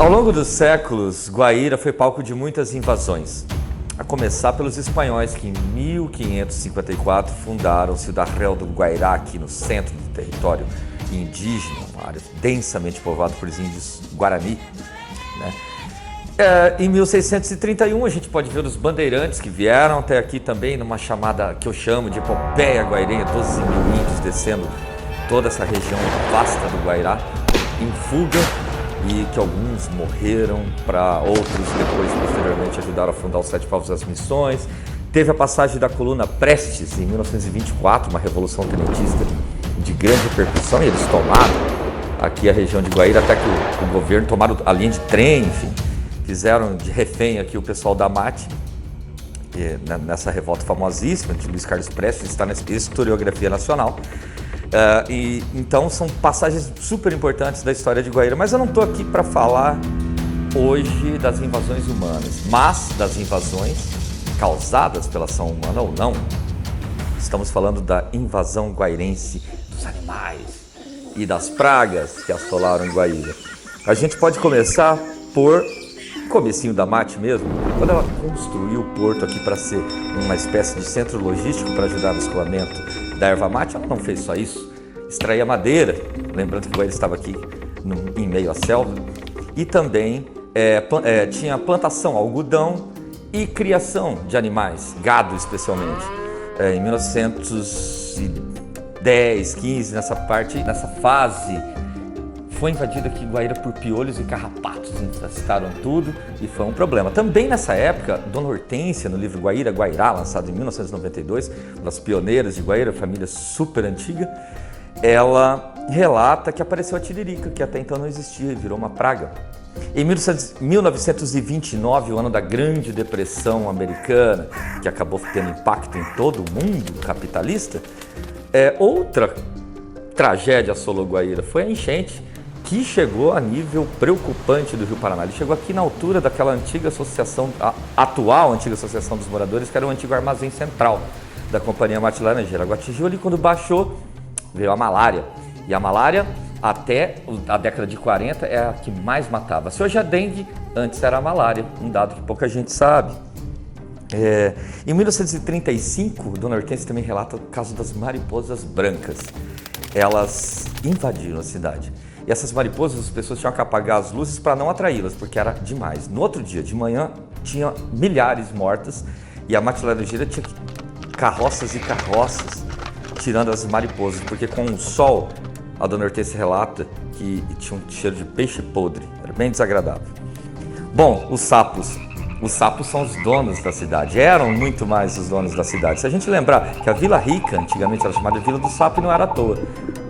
Ao longo dos séculos, Guaíra foi palco de muitas invasões, a começar pelos espanhóis que em 1554 fundaram Ciudad-Real do Guairá, aqui no centro do território indígena, uma área densamente povoada por índios Guarani, né? Em 1631 a gente pode ver os bandeirantes que vieram até aqui também numa chamada que eu chamo de epopeia guairenha, 12 mil índios descendo toda essa região vasta do Guairá em fuga, e que alguns morreram, para outros depois, posteriormente, ajudaram a fundar os Sete Povos das Missões. Teve a passagem da coluna Prestes em 1924, uma revolução tenentista de grande repercussão, e eles tomaram aqui a região de Guaíra, até que o governo tomaram a linha de trem, enfim, fizeram de refém aqui o pessoal da MAT, nessa revolta famosíssima de Luiz Carlos Prestes, está na historiografia nacional. Então são passagens super importantes da história de Guaíra, mas eu não estou aqui para falar hoje das invasões humanas, mas das invasões causadas pela ação humana ou não. Estamos falando da invasão guairense dos animais e das pragas que assolaram Guaíra. A gente pode começar por comecinho da MAT mesmo, quando ela construiu o porto aqui para ser uma espécie de centro logístico para ajudar no escoamento da erva mate. Ela não fez só isso, extraía madeira, lembrando que Guaíra estava aqui em meio à selva, e também tinha plantação, algodão e criação de animais, gado especialmente. Em 1910, 15, nessa fase, foi invadida aqui Guaíra por piolhos e carrapatos, infestaram tudo e foi um problema. Também nessa época, Dona Hortência, no livro Guaíra, Guairá, lançado em 1992, uma das pioneiras de Guaíra, família super antiga, ela relata que apareceu a tiririca, que até então não existia e virou uma praga. Em 1929, o ano da Grande Depressão Americana, que acabou tendo impacto em todo o mundo capitalista, outra tragédia assolou Guaíra, foi a enchente, que chegou a nível preocupante do Rio Paraná. Ele chegou aqui na altura daquela antiga associação, a atual antiga associação dos moradores, que era o antigo armazém central da Companhia Mate Laranjeira. Água atingiu ali, quando baixou, veio a malária. E a malária, até a década de 40, é a que mais matava. Se hoje é a dengue, antes era a malária, um dado que pouca gente sabe. Em 1935, Dona Hortência também relata o caso das mariposas brancas. Elas invadiram a cidade. E essas mariposas, as pessoas tinham que apagar as luzes para não atraí-las, porque era demais. No outro dia, de manhã, tinha milhares mortas e a Mate Laranjeira tinha carroças e carroças tirando as mariposas, porque com o sol, a Dona Hortência relata que tinha um cheiro de peixe podre, era bem desagradável. Bom, os sapos são os donos da cidade, eram muito mais os donos da cidade. Se a gente lembrar que a Vila Rica, antigamente era chamada de Vila do Sapo, e não era à toa.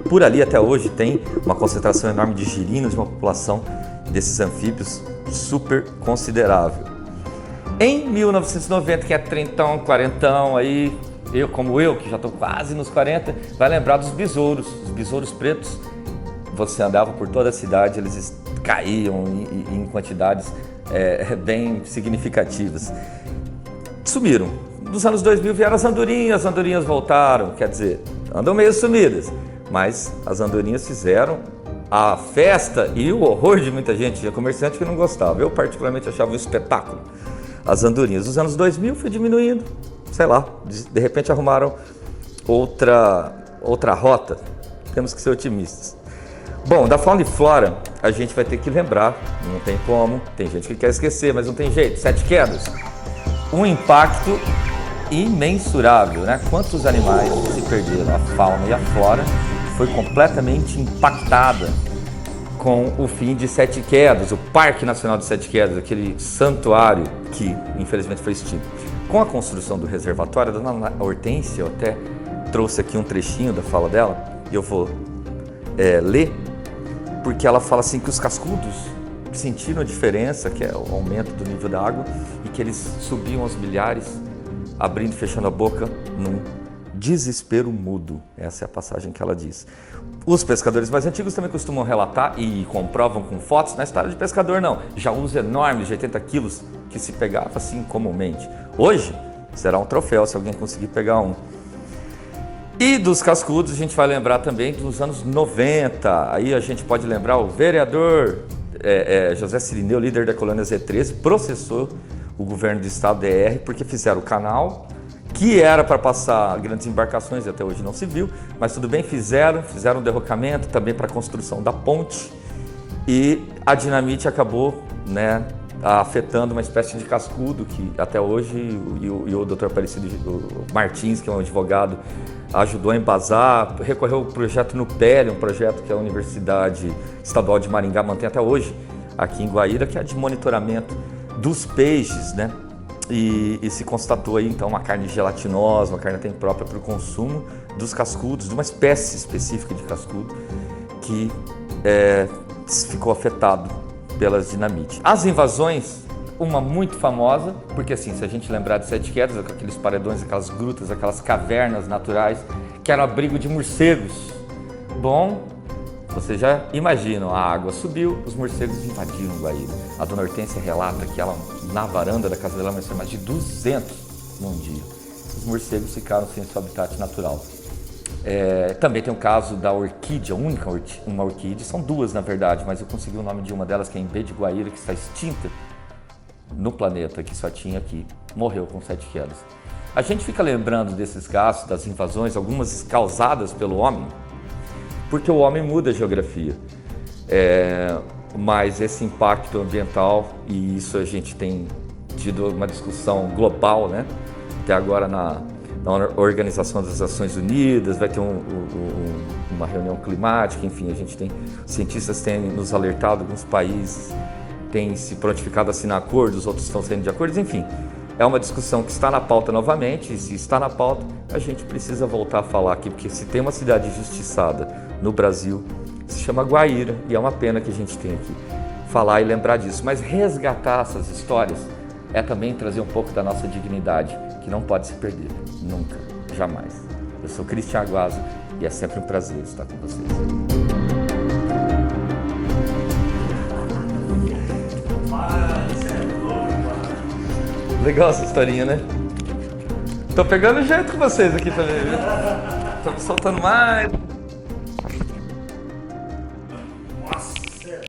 Por ali até hoje tem uma concentração enorme de girinos, uma população desses anfíbios super considerável. Em 1990, que é 30, 40, aí como eu, que já estou quase nos 40, vai lembrar dos besouros, os besouros pretos. Você andava por toda a cidade, eles caíam em quantidades bem significativas. Sumiram. Nos anos 2000 vieram as andorinhas voltaram, quer dizer, andam meio sumidas. Mas as andorinhas fizeram a festa e o horror de muita gente. Tinha comerciante que não gostava. Eu particularmente achava um espetáculo. As andorinhas. Nos anos 2000 foi diminuindo. Sei lá, de repente arrumaram outra rota. Temos que ser otimistas. Bom, da fauna e flora a gente vai ter que lembrar. Não tem como. Tem gente que quer esquecer, mas não tem jeito. 7 quedas. Um impacto imensurável, né? Quantos animais se perderam? A fauna e a flora foi completamente impactada com o fim de Sete Quedas, o Parque Nacional de Sete Quedas, aquele santuário que infelizmente foi extinto. Com a construção do reservatório, a Dona Hortência, eu até trouxe aqui um trechinho da fala dela, e eu vou ler, porque ela fala assim que os cascudos sentiram a diferença, que é o aumento do nível da água, e que eles subiam aos milhares, abrindo e fechando a boca num desespero mudo. Essa é a passagem que ela diz. Os pescadores mais antigos também costumam relatar e comprovam com fotos. Na história de pescador não, jaús enormes de 80 quilos que se pegava assim comumente. Hoje será um troféu se alguém conseguir pegar um. E dos cascudos a gente vai lembrar também dos anos 90. Aí a gente pode lembrar o vereador José Cirineu, líder da colônia Z13, processou o governo do estado DR porque fizeram o canal, que era para passar grandes embarcações, e até hoje não se viu, mas tudo bem, fizeram um derrocamento também para a construção da ponte, e a dinamite acabou, né, afetando uma espécie de cascudo que até hoje o Dr. Aparecido Martins, que é um advogado, ajudou a embasar, recorreu ao projeto Nupélia, um projeto que a Universidade Estadual de Maringá mantém até hoje, aqui em Guaíra, que é de monitoramento dos peixes, né? E se constatou aí então uma carne gelatinosa, uma carne até imprópria para o consumo dos cascudos, de uma espécie específica de cascudo que ficou afetado pelas dinamites. As invasões, uma muito famosa, porque assim, se a gente lembrar de Sete Quedas, aqueles paredões, aquelas grutas, aquelas cavernas naturais que eram abrigo de morcegos. Bom, vocês já imaginam, a água subiu, os morcegos invadiram Guaíra. A dona Hortência relata que ela, na varanda da casa dela, amanheceu mais de 200 num dia. Os morcegos ficaram sem seu habitat natural. Também tem o caso da orquídea, uma orquídea, são duas na verdade, mas eu consegui o nome de uma delas, que é em B de Guaíra, que está extinta no planeta, que só tinha aqui, morreu com 7 quedas. A gente fica lembrando desses casos, das invasões, algumas causadas pelo homem, porque o homem muda a geografia, mas esse impacto ambiental, e isso a gente tem tido uma discussão global, né? Até agora na Organização das Nações Unidas, vai ter uma reunião climática, enfim, cientistas têm nos alertado, alguns países têm se prontificado a assinar acordos, outros estão saindo de acordos, enfim. É uma discussão que está na pauta novamente, e se está na pauta, a gente precisa voltar a falar aqui, porque se tem uma cidade injustiçada no Brasil, se chama Guaíra, e é uma pena que a gente tenha que falar e lembrar disso. Mas resgatar essas histórias é também trazer um pouco da nossa dignidade, que não pode se perder, nunca, jamais. Eu sou Cristian Aguaso e é sempre um prazer estar com vocês. Legal essa historinha, né? Tô pegando jeito com vocês aqui também, viu? Tô me soltando mais.